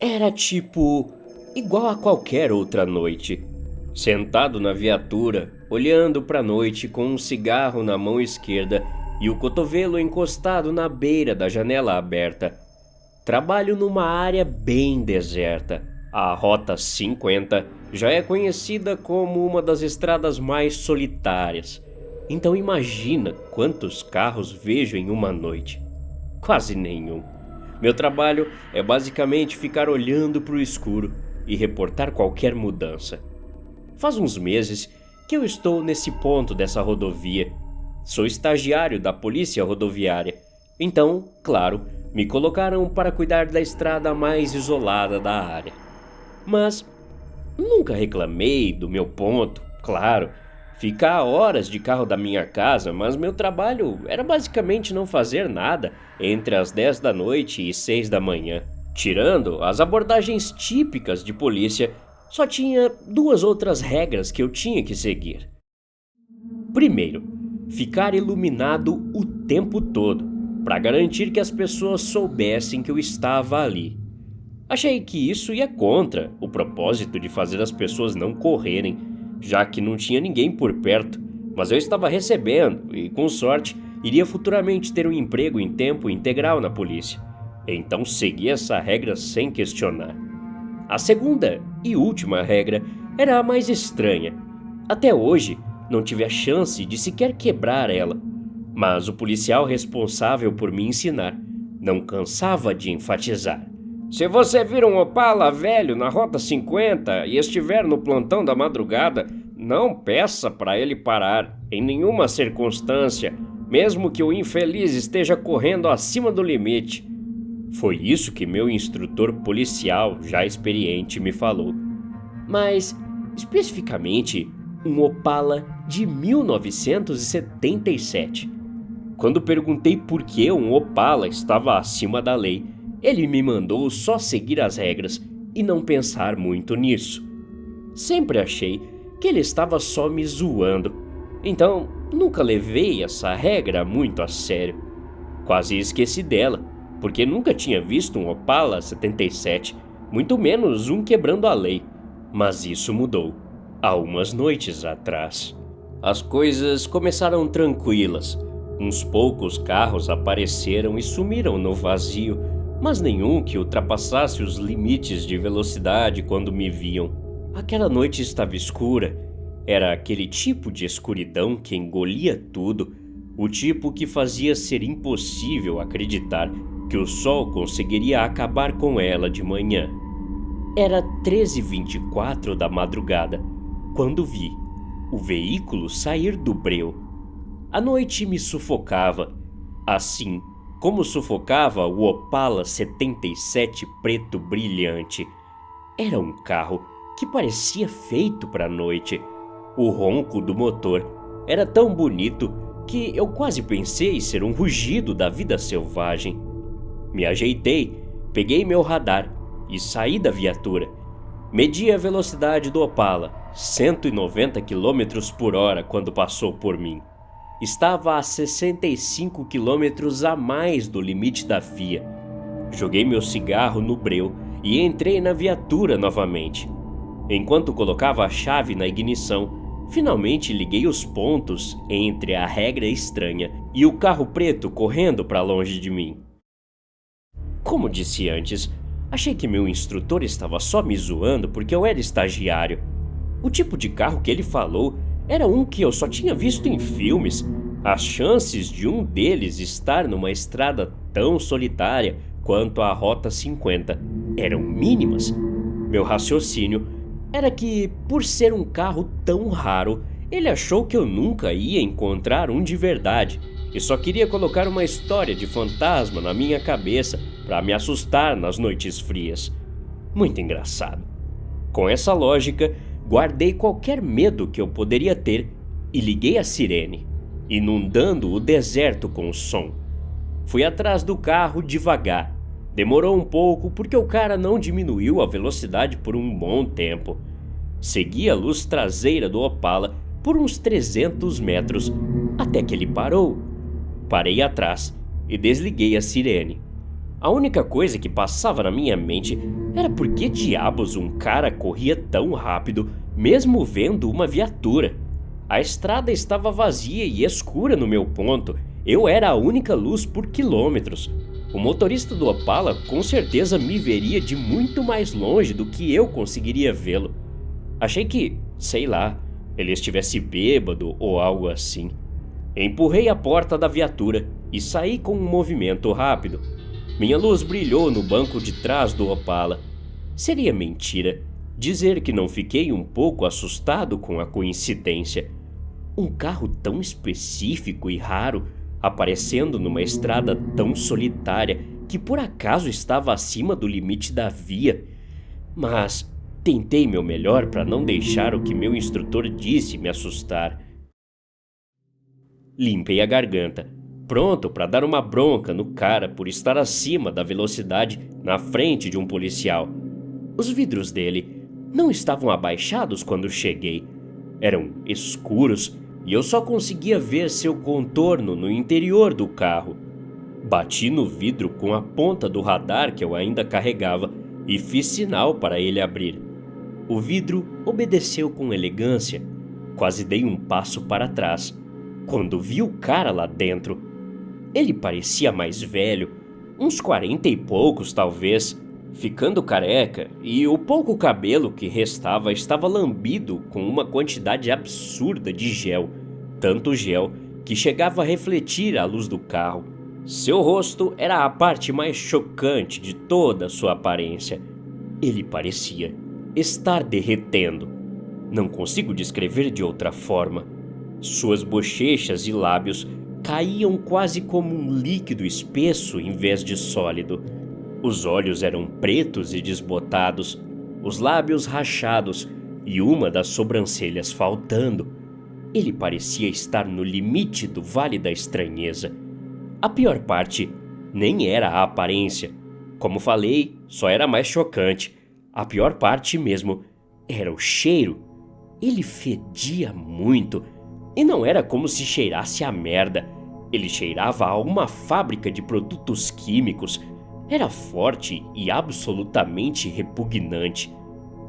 Era tipo igual a qualquer outra noite. Sentado na viatura, olhando para a noite com um cigarro na mão esquerda e o cotovelo encostado na beira da janela aberta. Trabalho numa área bem deserta. A Rota 50 já é conhecida como uma das estradas mais solitárias. Então imagina quantos carros vejo em uma noite. Quase nenhum. Meu trabalho é basicamente ficar olhando para o escuro e reportar qualquer mudança. Faz uns meses que eu estou nesse ponto dessa rodovia. Sou estagiário da Polícia Rodoviária. Então, claro, me colocaram para cuidar da estrada mais isolada da área. Mas nunca reclamei do meu ponto, claro. Ficar a horas de carro da minha casa, mas meu trabalho era basicamente não fazer nada entre as 10 da noite e 6 da manhã. Tirando as abordagens típicas de polícia, só tinha duas outras regras que eu tinha que seguir. Primeiro, ficar iluminado o tempo todo, para garantir que as pessoas soubessem que eu estava ali. Achei que isso ia contra o propósito de fazer as pessoas não correrem, já que não tinha ninguém por perto, mas eu estava recebendo e, com sorte, iria futuramente ter um emprego em tempo integral na polícia. Então segui essa regra sem questionar. A segunda e última regra era a mais estranha. Até hoje, não tive a chance de sequer quebrar ela, mas o policial responsável por me ensinar não cansava de enfatizar. Se você vir um Opala velho na Rota 50 e estiver no plantão da madrugada, não peça para ele parar, em nenhuma circunstância, mesmo que o infeliz esteja correndo acima do limite. Foi isso que meu instrutor policial, já experiente, me falou. Mas, especificamente, um Opala de 1977. Quando perguntei por que um Opala estava acima da lei, ele me mandou só seguir as regras e não pensar muito nisso. Sempre achei que ele estava só me zoando, então nunca levei essa regra muito a sério. Quase esqueci dela, porque nunca tinha visto um Opala 77, muito menos um quebrando a lei. Mas isso mudou, há umas noites atrás. As coisas começaram tranquilas. Uns poucos carros apareceram e sumiram no vazio, mas nenhum que ultrapassasse os limites de velocidade quando me viam. Aquela noite estava escura. Era aquele tipo de escuridão que engolia tudo, o tipo que fazia ser impossível acreditar que o sol conseguiria acabar com ela de manhã. Era 13h24 da madrugada, quando vi o veículo sair do breu. A noite me sufocava, assim como sufocava o Opala 77 preto brilhante. Era um carro que parecia feito para a noite. O ronco do motor era tão bonito que eu quase pensei ser um rugido da vida selvagem. Me ajeitei, peguei meu radar e saí da viatura. Medi a velocidade do Opala, 190 km por hora quando passou por mim. Estava a 65 km a mais do limite da via. Joguei meu cigarro no breu e entrei na viatura novamente. Enquanto colocava a chave na ignição, finalmente liguei os pontos entre a regra estranha e o carro preto correndo para longe de mim. Como disse antes, achei que meu instrutor estava só me zoando porque eu era estagiário. O tipo de carro que ele falou era um que eu só tinha visto em filmes. As chances de um deles estar numa estrada tão solitária quanto a Rota 50 eram mínimas. Meu raciocínio era que, por ser um carro tão raro, ele achou que eu nunca ia encontrar um de verdade e só queria colocar uma história de fantasma na minha cabeça para me assustar nas noites frias. Muito engraçado. Com essa lógica, guardei qualquer medo que eu poderia ter e liguei a sirene, inundando o deserto com o som. Fui atrás do carro devagar. Demorou um pouco porque o cara não diminuiu a velocidade por um bom tempo. Segui a luz traseira do Opala por uns 300 metros, até que ele parou. Parei atrás e desliguei a sirene. A única coisa que passava na minha mente era por que diabos um cara corria tão rápido, mesmo vendo uma viatura. A estrada estava vazia e escura no meu ponto. Eu era a única luz por quilômetros. O motorista do Opala com certeza me veria de muito mais longe do que eu conseguiria vê-lo. Achei que, sei lá, ele estivesse bêbado ou algo assim. Empurrei a porta da viatura e saí com um movimento rápido. Minha luz brilhou no banco de trás do Opala. Seria mentira dizer que não fiquei um pouco assustado com a coincidência. Um carro tão específico e raro aparecendo numa estrada tão solitária que por acaso estava acima do limite da via. Mas tentei meu melhor para não deixar o que meu instrutor disse me assustar. Limpei a garganta, pronto para dar uma bronca no cara por estar acima da velocidade na frente de um policial. Os vidros dele não estavam abaixados quando cheguei. Eram escuros e eu só conseguia ver seu contorno no interior do carro. Bati no vidro com a ponta do radar que eu ainda carregava e fiz sinal para ele abrir. O vidro obedeceu com elegância. Quase dei um passo para trás, quando vi o cara lá dentro. Ele parecia mais velho, uns 40 e poucos talvez, ficando careca, e o pouco cabelo que restava estava lambido com uma quantidade absurda de gel, tanto gel que chegava a refletir a luz do carro. Seu rosto era a parte mais chocante de toda a sua aparência. Ele parecia estar derretendo. Não consigo descrever de outra forma. Suas bochechas e lábios caíam quase como um líquido espesso em vez de sólido. Os olhos eram pretos e desbotados, os lábios rachados e uma das sobrancelhas faltando. Ele parecia estar no limite do Vale da Estranheza. A pior parte nem era a aparência. Como falei, só era mais chocante. A pior parte mesmo era o cheiro. Ele fedia muito. E não era como se cheirasse a merda. Ele cheirava a uma fábrica de produtos químicos. Era forte e absolutamente repugnante.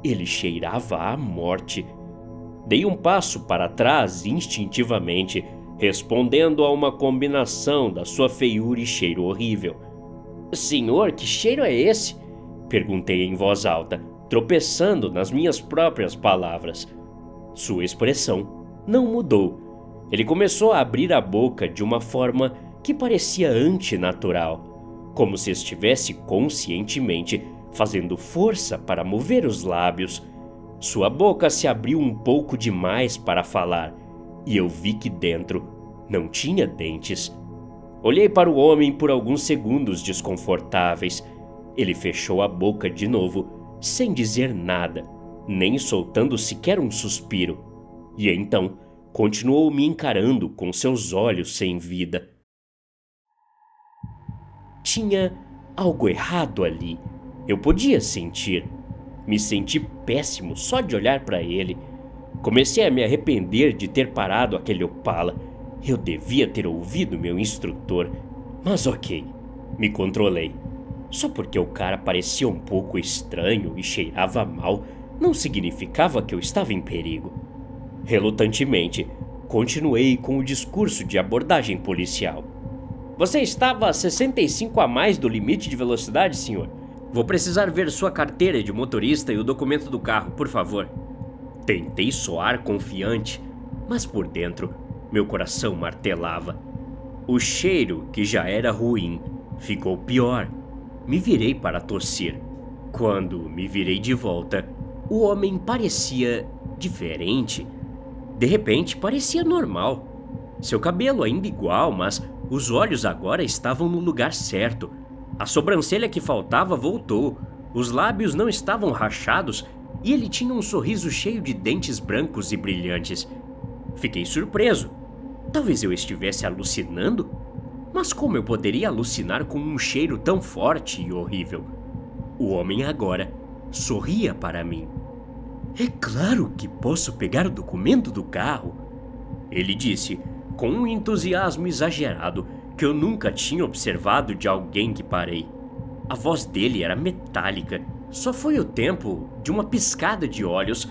Ele cheirava a morte. Dei um passo para trás instintivamente, respondendo a uma combinação da sua feiura e cheiro horrível. "Senhor, que cheiro é esse?" perguntei em voz alta, tropeçando nas minhas próprias palavras. Sua expressão não mudou. Ele começou a abrir a boca de uma forma que parecia antinatural, como se estivesse conscientemente fazendo força para mover os lábios. Sua boca se abriu um pouco demais para falar, e eu vi que dentro não tinha dentes. Olhei para o homem por alguns segundos desconfortáveis. Ele fechou a boca de novo, sem dizer nada, nem soltando sequer um suspiro. E então continuou me encarando com seus olhos sem vida. Tinha algo errado ali. Eu podia sentir. Me senti péssimo só de olhar para ele. Comecei a me arrepender de ter parado aquele Opala. Eu devia ter ouvido meu instrutor. Mas ok, me controlei. Só porque o cara parecia um pouco estranho e cheirava mal, não significava que eu estava em perigo. Relutantemente, continuei com o discurso de abordagem policial. "Você estava a 65 a mais do limite de velocidade, senhor? Vou precisar ver sua carteira de motorista e o documento do carro, por favor." Tentei soar confiante, mas por dentro, meu coração martelava. O cheiro, que já era ruim, ficou pior. Me virei para tossir. Quando me virei de volta, o homem parecia diferente. De repente, parecia normal. Seu cabelo ainda igual, mas os olhos agora estavam no lugar certo. A sobrancelha que faltava voltou. Os lábios não estavam rachados e ele tinha um sorriso cheio de dentes brancos e brilhantes. Fiquei surpreso. Talvez eu estivesse alucinando? Mas como eu poderia alucinar com um cheiro tão forte e horrível? O homem agora sorria para mim. "É claro que posso pegar o documento do carro", ele disse, com um entusiasmo exagerado que eu nunca tinha observado de alguém que parei. A voz dele era metálica. Só foi o tempo de uma piscada de olhos,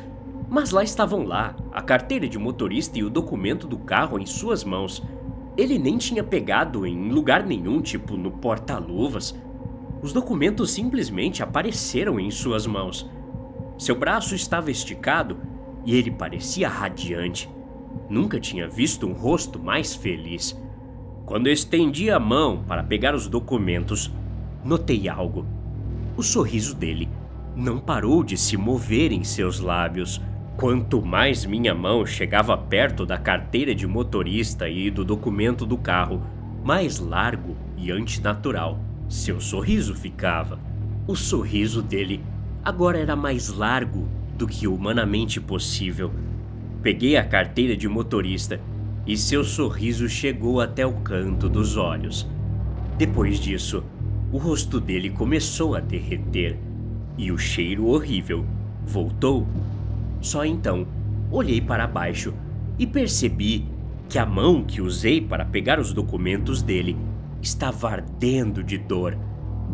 mas lá estavam a carteira de motorista e o documento do carro em suas mãos. Ele nem tinha pegado em lugar nenhum, tipo no porta-luvas. Os documentos simplesmente apareceram em suas mãos. Seu braço estava esticado e ele parecia radiante. Nunca tinha visto um rosto mais feliz. Quando eu estendi a mão para pegar os documentos, notei algo. O sorriso dele não parou de se mover em seus lábios. Quanto mais minha mão chegava perto da carteira de motorista e do documento do carro, mais largo e antinatural seu sorriso ficava. O sorriso dele agora era mais largo do que humanamente possível. Peguei a carteira de motorista e seu sorriso chegou até o canto dos olhos. Depois disso, o rosto dele começou a derreter e o cheiro horrível voltou. Só então, olhei para baixo e percebi que a mão que usei para pegar os documentos dele estava ardendo de dor.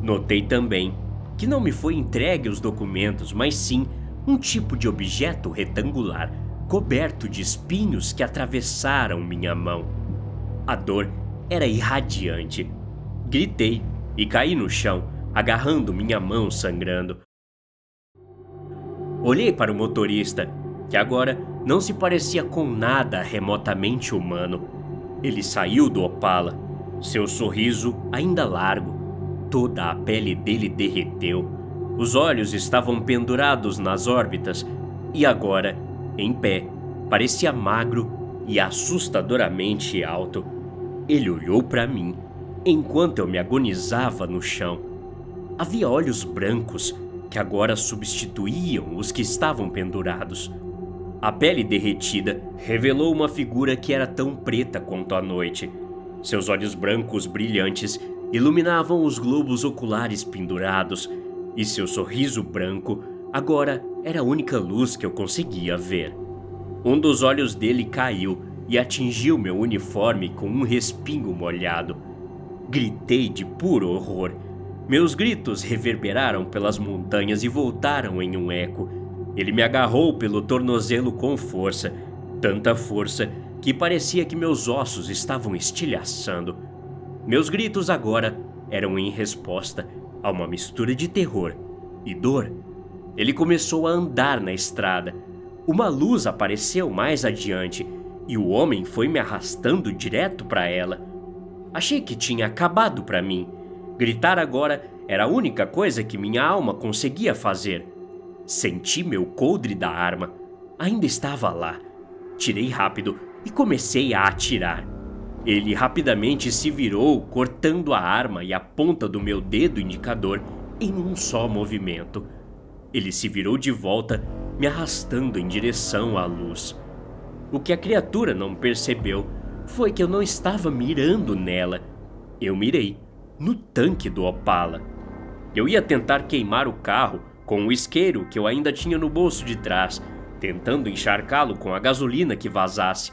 Notei também que não me foi entregue os documentos, mas sim um tipo de objeto retangular, coberto de espinhos que atravessaram minha mão. A dor era irradiante. Gritei e caí no chão, agarrando minha mão sangrando. Olhei para o motorista, que agora não se parecia com nada remotamente humano. Ele saiu do Opala, seu sorriso ainda largo. Toda a pele dele derreteu. Os olhos estavam pendurados nas órbitas e agora, em pé, parecia magro e assustadoramente alto. Ele olhou para mim enquanto eu me agonizava no chão. Havia olhos brancos que agora substituíam os que estavam pendurados. A pele derretida revelou uma figura que era tão preta quanto a noite. Seus olhos brancos brilhantes iluminavam os globos oculares pendurados, e seu sorriso branco agora era a única luz que eu conseguia ver. Um dos olhos dele caiu e atingiu meu uniforme com um respingo molhado. Gritei de puro horror. Meus gritos reverberaram pelas montanhas e voltaram em um eco. Ele me agarrou pelo tornozelo com força, tanta força que parecia que meus ossos estavam estilhaçando. Meus gritos agora eram em resposta a uma mistura de terror e dor. Ele começou a andar na estrada. Uma luz apareceu mais adiante e o homem foi me arrastando direto para ela. Achei que tinha acabado para mim. Gritar agora era a única coisa que minha alma conseguia fazer. Senti meu coldre da arma. Ainda estava lá. Tirei rápido e comecei a atirar. Ele rapidamente se virou, cortando a arma e a ponta do meu dedo indicador em um só movimento. Ele se virou de volta, me arrastando em direção à luz. O que a criatura não percebeu foi que eu não estava mirando nela. Eu mirei no tanque do Opala. Eu ia tentar queimar o carro com o isqueiro que eu ainda tinha no bolso de trás, tentando encharcá-lo com a gasolina que vazasse.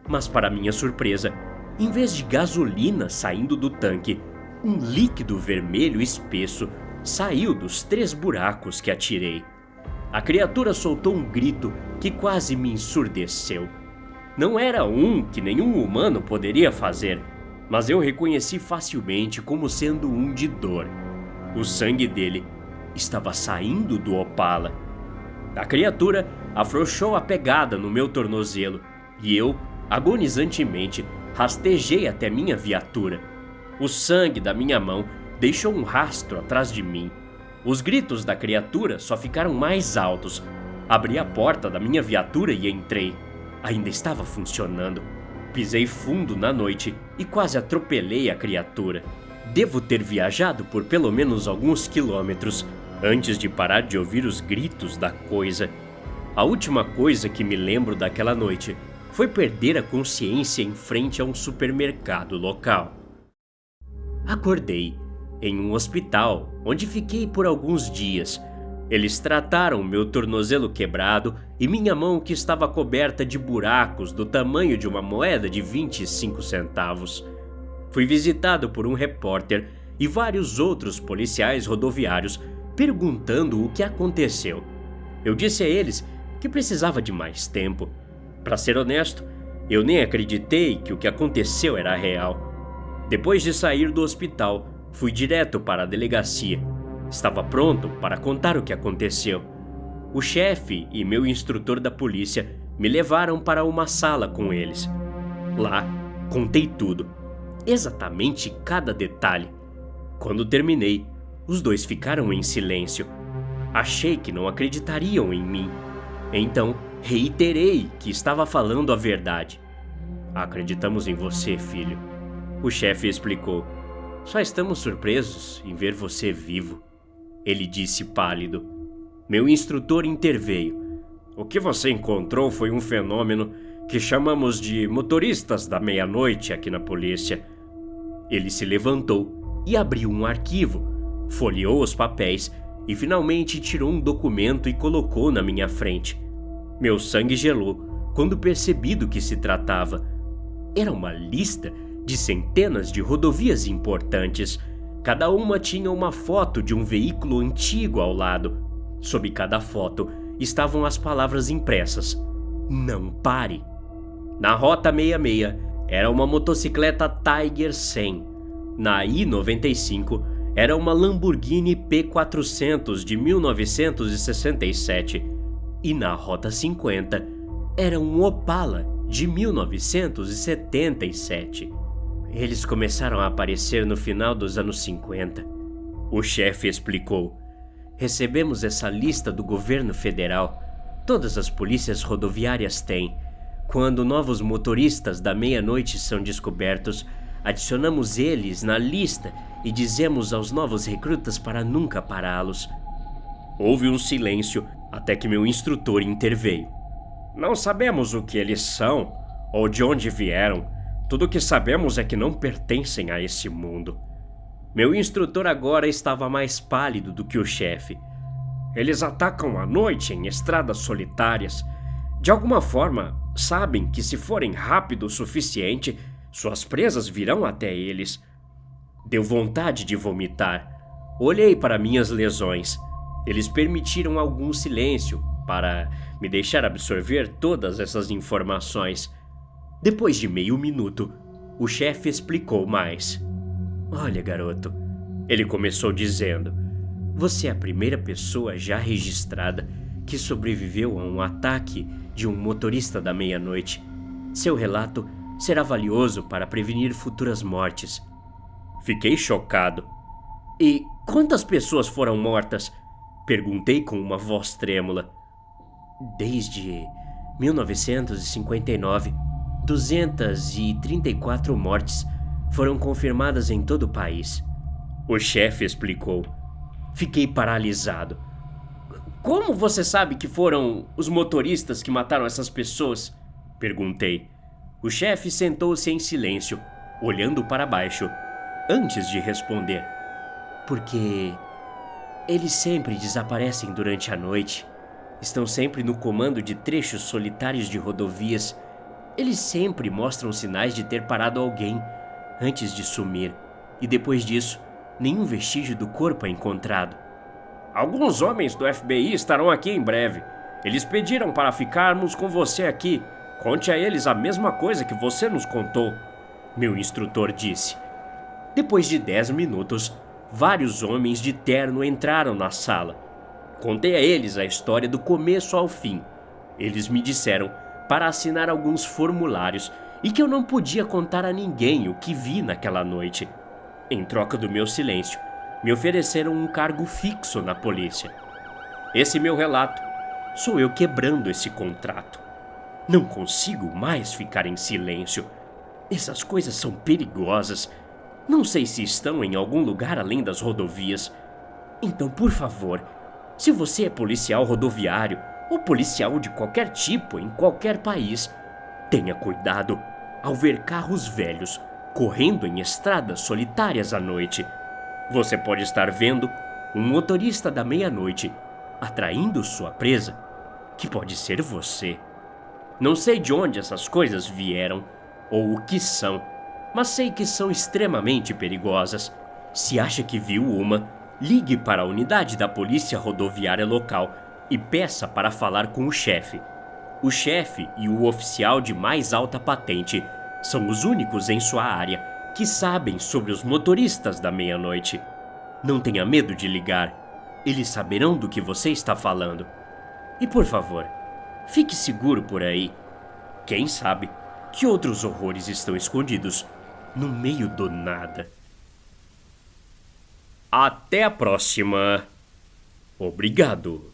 Mas, para minha surpresa, em vez de gasolina saindo do tanque, um líquido vermelho espesso saiu dos 3 buracos que atirei. A criatura soltou um grito que quase me ensurdeceu. Não era um que nenhum humano poderia fazer, mas eu reconheci facilmente como sendo um de dor. O sangue dele estava saindo do Opala. A criatura afrouxou a pegada no meu tornozelo e eu, agonizantemente, rastejei até minha viatura. O sangue da minha mão deixou um rastro atrás de mim. Os gritos da criatura só ficaram mais altos. Abri a porta da minha viatura e entrei. Ainda estava funcionando. Pisei fundo na noite e quase atropelei a criatura. Devo ter viajado por pelo menos alguns quilômetros antes de parar de ouvir os gritos da coisa. A última coisa que me lembro daquela noite foi perder a consciência em frente a um supermercado local. Acordei em um hospital onde fiquei por alguns dias. Eles trataram meu tornozelo quebrado e minha mão que estava coberta de buracos do tamanho de uma moeda de 25 centavos. Fui visitado por um repórter e vários outros policiais rodoviários perguntando o que aconteceu. Eu disse a eles que precisava de mais tempo. Para ser honesto, eu nem acreditei que o que aconteceu era real. Depois de sair do hospital, fui direto para a delegacia. Estava pronto para contar o que aconteceu. O chefe e meu instrutor da polícia me levaram para uma sala com eles. Lá, contei tudo, exatamente cada detalhe. Quando terminei, os dois ficaram em silêncio. Achei que não acreditariam em mim. Então, reiterei que estava falando a verdade. Acreditamos em você, filho. O chefe explicou. Só estamos surpresos em ver você vivo. Ele disse pálido. Meu instrutor interveio. O que você encontrou foi um fenômeno que chamamos de motoristas da meia-noite aqui na polícia. Ele se levantou e abriu um arquivo, folheou os papéis e finalmente tirou um documento e colocou na minha frente. Meu sangue gelou quando percebi do que se tratava. Era uma lista de centenas de rodovias importantes. Cada uma tinha uma foto de um veículo antigo ao lado. Sob cada foto estavam as palavras impressas: não pare. Na Rota 66 era uma motocicleta Tiger 100. Na I-95 era uma Lamborghini P400 de 1967. E na Rota 50 era um Opala de 1977. Eles começaram a aparecer no final dos anos 50. O chefe explicou. Recebemos essa lista do governo federal. Todas as polícias rodoviárias têm. Quando novos motoristas da meia-noite são descobertos, adicionamos eles na lista e dizemos aos novos recrutas para nunca pará-los. Houve um silêncio até que meu instrutor interveio. Não sabemos o que eles são ou de onde vieram. Tudo o que sabemos é que não pertencem a esse mundo. Meu instrutor agora estava mais pálido do que o chefe. Eles atacam à noite em estradas solitárias. De alguma forma, sabem que se forem rápido o suficiente, suas presas virão até eles. Deu vontade de vomitar. Olhei para minhas lesões. Eles permitiram algum silêncio para me deixar absorver todas essas informações. Depois de meio minuto, o chefe explicou mais. Olha, garoto, ele começou dizendo, você é a primeira pessoa já registrada que sobreviveu a um ataque de um motorista da meia-noite. Seu relato será valioso para prevenir futuras mortes. Fiquei chocado. E quantas pessoas foram mortas? Perguntei com uma voz trêmula. Desde 1959, 234 mortes foram confirmadas em todo o país. O chefe explicou. Fiquei paralisado. Como você sabe que foram os motoristas que mataram essas pessoas? Perguntei. O chefe sentou-se em silêncio, olhando para baixo, antes de responder. Porque eles sempre desaparecem durante a noite. Estão sempre no comando de trechos solitários de rodovias. Eles sempre mostram sinais de ter parado alguém antes de sumir. E depois disso, nenhum vestígio do corpo é encontrado. Alguns homens do FBI estarão aqui em breve. Eles pediram para ficarmos com você aqui. Conte a eles a mesma coisa que você nos contou, meu instrutor disse. Depois de 10 minutos, vários homens de terno entraram na sala. Contei a eles a história do começo ao fim. Eles me disseram para assinar alguns formulários e que eu não podia contar a ninguém o que vi naquela noite. Em troca do meu silêncio, me ofereceram um cargo fixo na polícia. Esse meu relato, sou eu quebrando esse contrato. Não consigo mais ficar em silêncio. Essas coisas são perigosas. Não sei se estão em algum lugar além das rodovias. Então, por favor, se você é policial rodoviário ou policial de qualquer tipo em qualquer país, tenha cuidado ao ver carros velhos correndo em estradas solitárias à noite. Você pode estar vendo um motorista da meia-noite atraindo sua presa, que pode ser você. Não sei de onde essas coisas vieram ou o que são, mas sei que são extremamente perigosas. Se acha que viu uma, ligue para a unidade da polícia rodoviária local e peça para falar com o chefe. O chefe e o oficial de mais alta patente são os únicos em sua área que sabem sobre os motoristas da meia-noite. Não tenha medo de ligar. Eles saberão do que você está falando. E por favor, fique seguro por aí. Quem sabe que outros horrores estão escondidos no meio do nada. Até a próxima. Obrigado.